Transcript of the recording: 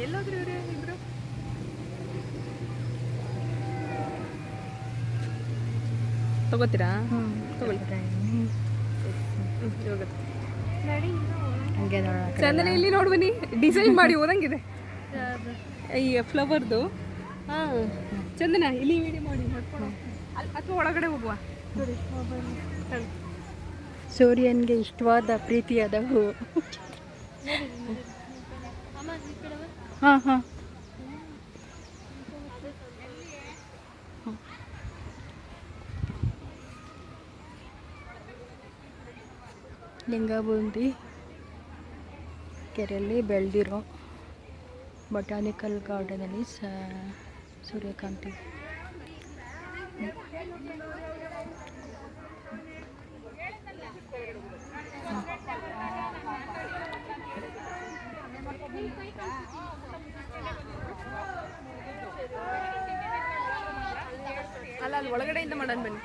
ಎಲ್ಲೋದ್ರು ಇವ್ರು ಇಬ್ರು? ತಗೋತೀರಾ? ತಗೊಳ್ಳಿ. ಚಂದನ ಇಲ್ಲಿ ನೋಡು ಬನ್ನಿ, ಡಿಸೈನ್ ಮಾಡಿ ಓದಂಗಿದೆ ಈ ಫ್ಲವರ್ದು. ಹಾಂ ಚಂದನ ಇಲ್ಲಿ ವಿಡಿಯೋ ಮಾಡಿ ಮಾಡ್ಕೊಂಡು ಅಥವಾ ಒಳಗಡೆ ಹೋಗುವ. ಸೂರ್ಯನ್ಗೆ ಇಷ್ಟವಾದ ಪ್ರೀತಿಯಾದ ಹೂವು. ಹಾಂ ಹಾಂ ಲಿಂಗಬೂಂದಿ ಕೆರೆಯಲ್ಲಿ ಬೆಳೆದಿರೋ ಬೊಟಾನಿಕಲ್ ಗಾರ್ಡನಲ್ಲಿ ಸೂರ್ಯಕಾಂತಿ. ಅಲ್ಲ ಅಲ್ಲಿ ಒಳಗಡೆಯಿಂದ ಮಾಡೋಣ ಬನ್ನಿ.